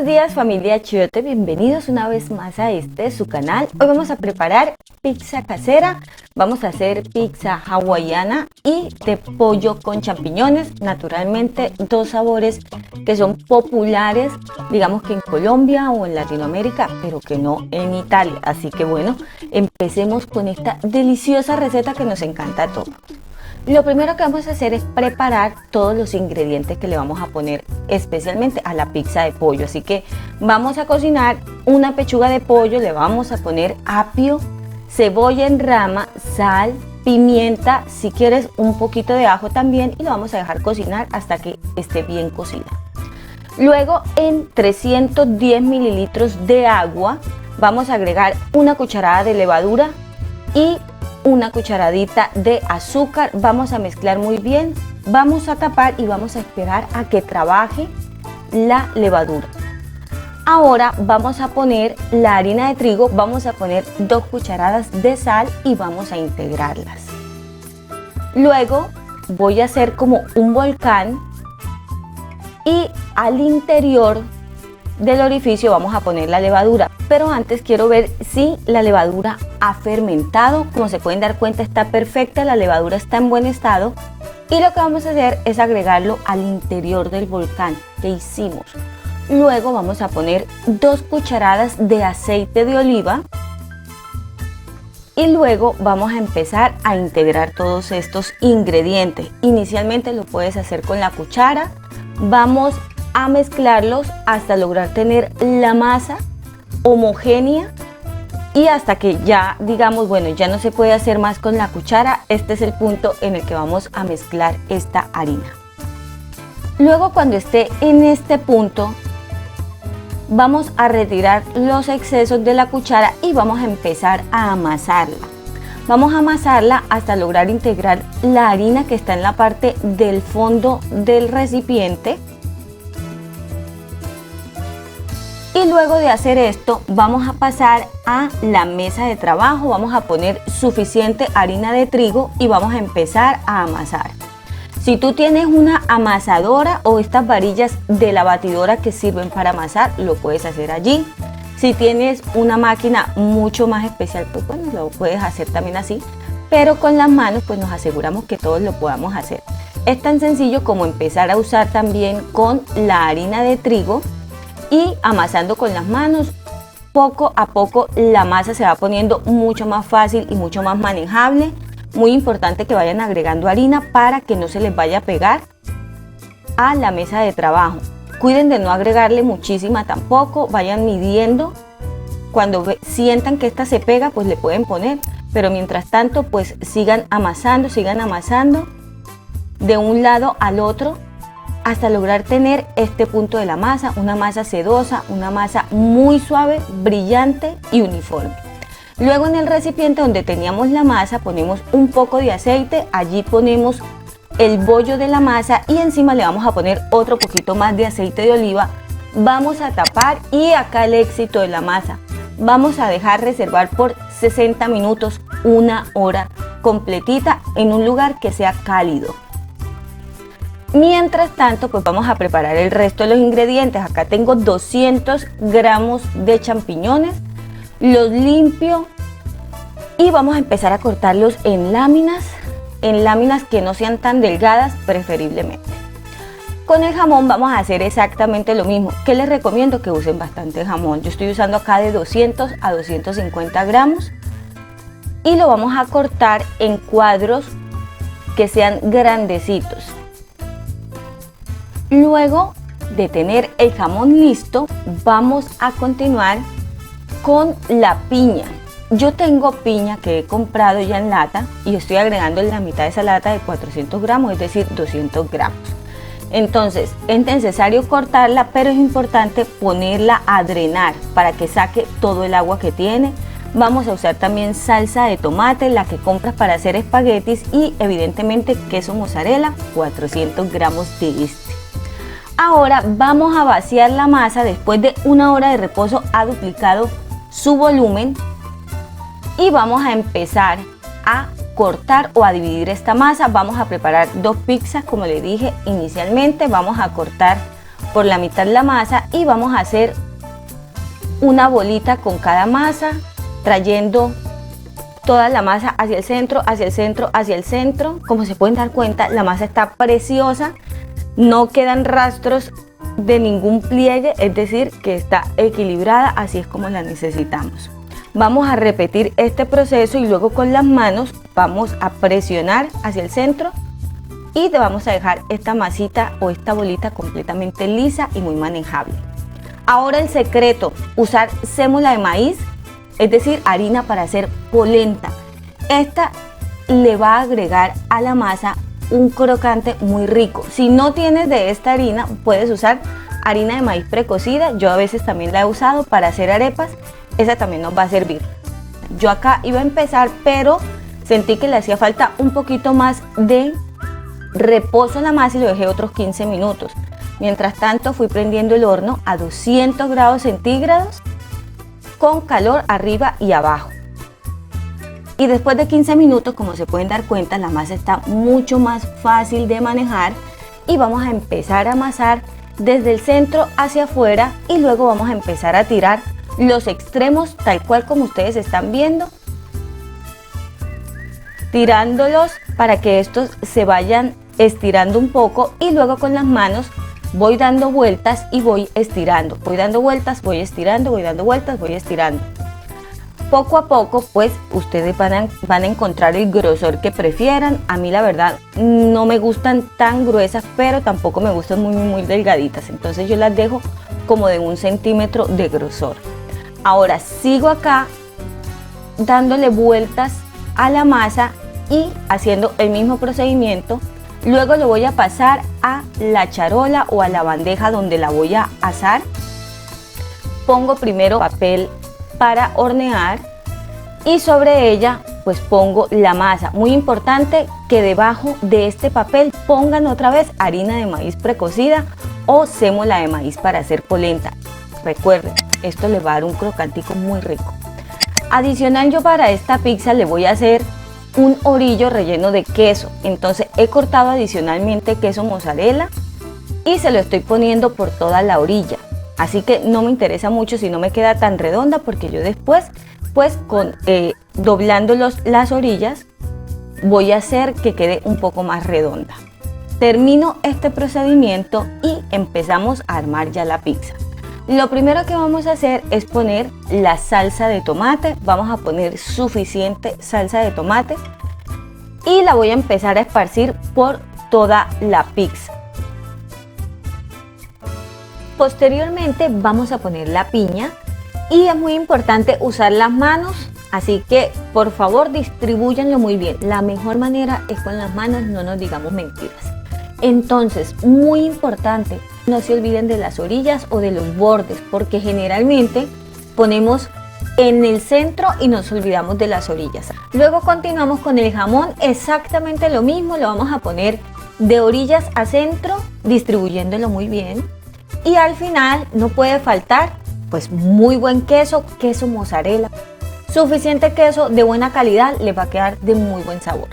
Buenos días, familia Chiote, bienvenidos una vez más a su canal. Hoy vamos a preparar pizza casera, vamos a hacer pizza hawaiana y de pollo con champiñones, naturalmente dos sabores que son populares, digamos que en Colombia o en Latinoamérica, pero que no en Italia. Así que bueno, empecemos con esta deliciosa receta que nos encanta a todos. Lo primero que vamos a hacer es preparar todos los ingredientes que le vamos a poner especialmente a la pizza de pollo. Así que vamos a cocinar una pechuga de pollo, le vamos a poner apio, cebolla en rama, sal, pimienta, si quieres un poquito de ajo también, y lo vamos a dejar cocinar hasta que esté bien cocida. Luego en 310 mililitros de agua vamos a agregar una cucharada de levadura y una cucharadita de azúcar. Vamos a mezclar muy bien, vamos a tapar y vamos a esperar a que trabaje la levadura. Ahora vamos a poner la harina de trigo, vamos a poner 2 cucharadas de sal y vamos a integrarlas. Luego voy a hacer como un volcán y al interior del orificio vamos a poner la levadura, pero antes quiero ver si la levadura ha fermentado. Como se pueden dar cuenta, está perfecta, la levadura está en buen estado, y lo que vamos a hacer es agregarlo al interior del volcán que hicimos. Luego vamos a poner 2 cucharadas de aceite de oliva y luego vamos a empezar a integrar todos estos ingredientes. Inicialmente lo puedes hacer con la cuchara, vamos a mezclarlos hasta lograr tener la masa homogénea y hasta que ya digamos, bueno, ya no se puede hacer más con la cuchara. Este es el punto en el que vamos a mezclar esta harina. Luego, cuando esté en este punto, vamos a retirar los excesos de la cuchara y vamos a empezar a amasarla. Vamos a amasarla hasta lograr integrar la harina que está en la parte del fondo del recipiente. Y luego de hacer esto vamos a pasar a la mesa de trabajo, vamos a poner suficiente harina de trigo y vamos a empezar a amasar. Si tú tienes una amasadora o estas varillas de la batidora que sirven para amasar, lo puedes hacer allí. Si tienes una máquina mucho más especial, pues bueno, lo puedes hacer también así, pero con las manos pues nos aseguramos que todos lo podamos hacer. Es tan sencillo como empezar a usar también con la harina de trigo y amasando con las manos. Poco a poco la masa se va poniendo mucho más fácil y mucho más manejable. Muy importante que vayan agregando harina para que no se les vaya a pegar a la mesa de trabajo. Cuiden de no agregarle muchísima tampoco, vayan midiendo. Cuando sientan que esta se pega, pues le pueden poner, pero mientras tanto pues sigan amasando de un lado al otro hasta lograr tener este punto de la masa, una masa sedosa, una masa muy suave, brillante y uniforme. Luego en el recipiente donde teníamos la masa ponemos un poco de aceite, allí ponemos el bollo de la masa y encima le vamos a poner otro poquito más de aceite de oliva. Vamos a tapar y acá el éxito de la masa. Vamos a dejar reservar por 60 minutos, una hora completita en un lugar que sea cálido. Mientras tanto, pues vamos a preparar el resto de los ingredientes. Acá tengo 200 gramos de champiñones, los limpio y vamos a empezar a cortarlos en láminas que no sean tan delgadas preferiblemente. Con el jamón vamos a hacer exactamente lo mismo, que les recomiendo que usen bastante jamón. Yo estoy usando acá de 200 a 250 gramos y lo vamos a cortar en cuadros que sean grandecitos. Luego de tener el jamón listo, vamos a continuar con la piña. Yo tengo piña que he comprado ya en lata y estoy agregando la mitad de esa lata de 400 gramos, es decir, 200 gramos. Entonces es necesario cortarla, pero es importante ponerla a drenar para que saque todo el agua que tiene. Vamos a usar también salsa de tomate, la que compras para hacer espaguetis, y evidentemente queso mozzarella, 400 gramos de este. Ahora vamos a vaciar la masa. Después de una hora de reposo ha duplicado su volumen y vamos a empezar a cortar o a dividir esta masa. Vamos a preparar 2 pizzas, como les dije inicialmente. Vamos a cortar por la mitad la masa y vamos a hacer una bolita con cada masa, trayendo toda la masa hacia el centro, hacia el centro, hacia el centro. Como se pueden dar cuenta, la masa está preciosa, no quedan rastros de ningún pliegue, es decir, que está equilibrada, así es como la necesitamos. Vamos a repetir este proceso y luego con las manos vamos a presionar hacia el centro y te vamos a dejar esta masita o esta bolita completamente lisa y muy manejable. Ahora el secreto, usar sémola de maíz, es decir, harina para hacer polenta. Esta le va a agregar a la masa un crocante muy rico. Si no tienes de esta harina, puedes usar harina de maíz precocida. Yo a veces también la he usado para hacer arepas. Esa también nos va a servir. Yo acá iba a empezar, pero sentí que le hacía falta un poquito más de reposo en la masa y lo dejé otros 15 minutos. Mientras tanto fui prendiendo el horno a 200 grados centígrados con calor arriba y abajo. Y después de 15 minutos, como se pueden dar cuenta, la masa está mucho más fácil de manejar y vamos a empezar a amasar desde el centro hacia afuera y luego vamos a empezar a tirar los extremos tal cual como ustedes están viendo, tirándolos para que estos se vayan estirando un poco y luego con las manos voy dando vueltas y voy estirando, voy dando vueltas, voy estirando, voy dando vueltas, voy estirando. Poco a poco pues ustedes van a encontrar el grosor que prefieran. A mí la verdad no me gustan tan gruesas, pero tampoco me gustan muy delgaditas, entonces yo las dejo como de 1 centímetro de grosor. Ahora sigo acá dándole vueltas a la masa y haciendo el mismo procedimiento. Luego lo voy a pasar a la charola o a la bandeja donde la voy a asar. Pongo primero papel para hornear y sobre ella pues pongo la masa. Muy importante que debajo de este papel pongan otra vez harina de maíz precocida o sémola de maíz para hacer polenta. Recuerden, esto le va a dar un crocantico muy rico. Adicional, yo para esta pizza le voy a hacer un orillo relleno de queso. Entonces he cortado adicionalmente queso mozzarella y se lo estoy poniendo por toda la orilla. Así que no me interesa mucho si no me queda tan redonda, porque yo después pues doblando las orillas voy a hacer que quede un poco más redonda. Termino este procedimiento y empezamos a armar ya la pizza. Lo primero que vamos a hacer es poner la salsa de tomate. Vamos a poner suficiente salsa de tomate y la voy a empezar a esparcir por toda la pizza. Posteriormente vamos a poner la piña y es muy importante usar las manos, así que por favor distribúyanlo muy bien. La mejor manera es con las manos, no nos digamos mentiras. Entonces, muy importante, no se olviden de las orillas o de los bordes, porque generalmente ponemos en el centro y nos olvidamos de las orillas. Luego continuamos con el jamón, exactamente lo mismo, lo vamos a poner de orillas a centro, distribuyéndolo muy bien. Y al final no puede faltar pues muy buen queso, queso mozzarella. Suficiente queso de buena calidad, les va a quedar de muy buen sabor.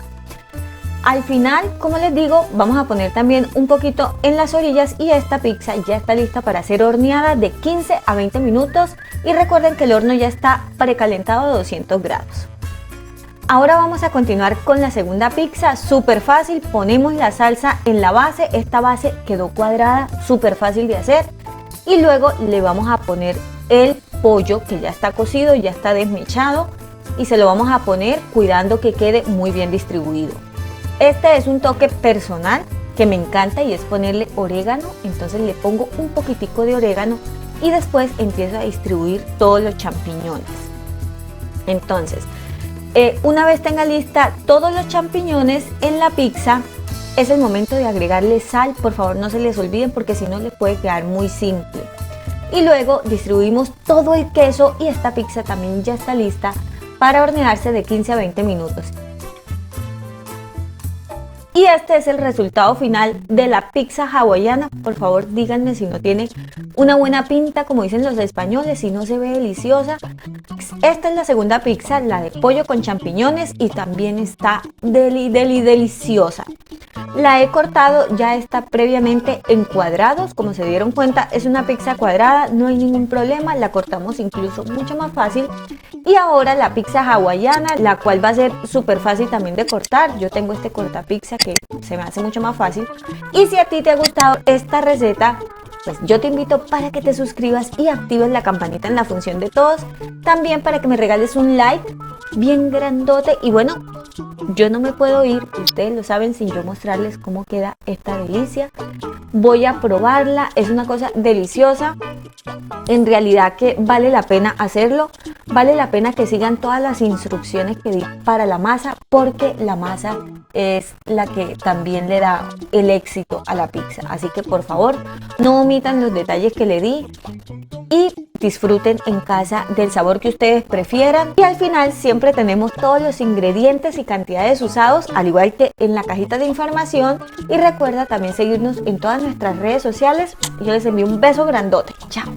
Al final, como les digo, vamos a poner también un poquito en las orillas y esta pizza ya está lista para ser horneada de 15 a 20 minutos y recuerden que el horno ya está precalentado a 200 grados. Ahora vamos a continuar con la segunda pizza, súper fácil. Ponemos la salsa en la base, esta base quedó cuadrada, súper fácil de hacer y luego le vamos a poner el pollo que ya está cocido, ya está desmechado y se lo vamos a poner cuidando que quede muy bien distribuido. Este es un toque personal que me encanta y es ponerle orégano, entonces le pongo un poquitico de orégano y después empiezo a distribuir todos los champiñones. Entonces, una vez tenga lista todos los champiñones en la pizza, es el momento de agregarle sal. Por favor no se les olviden porque si no les puede quedar muy simple. Y luego distribuimos todo el queso y esta pizza también ya está lista para hornearse de 15 a 20 minutos. Y este es el resultado final de la pizza hawaiana. Por favor, díganme si no tiene una buena pinta, como dicen los españoles, si no se ve deliciosa. Esta es la segunda pizza, la de pollo con champiñones, y también está deliciosa. La he cortado, ya está previamente en cuadrados, como se dieron cuenta, es una pizza cuadrada, no hay ningún problema, la cortamos incluso mucho más fácil. Y ahora la pizza hawaiana, la cual va a ser súper fácil también de cortar. Yo tengo este cortapizza que se me hace mucho más fácil. Y si a ti te ha gustado esta receta, pues yo te invito para que te suscribas y actives la campanita en la función de todos. También para que me regales un like bien grandote. Y bueno, yo no me puedo ir, ustedes lo saben, sin yo mostrarles cómo queda esta delicia. Voy a probarla, es una cosa deliciosa. En realidad que vale la pena hacerlo, vale la pena que sigan todas las instrucciones que di para la masa, porque la masa es la que también le da el éxito a la pizza. Así que por favor, no omitan los detalles que le di y disfruten en casa del sabor que ustedes prefieran. Y al final siempre tenemos todos los ingredientes y cantidades usados, al igual que en la cajita de información. Y recuerda también seguirnos en todas nuestras redes sociales. Yo les envío un beso grandote. Chao.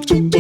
Thank you.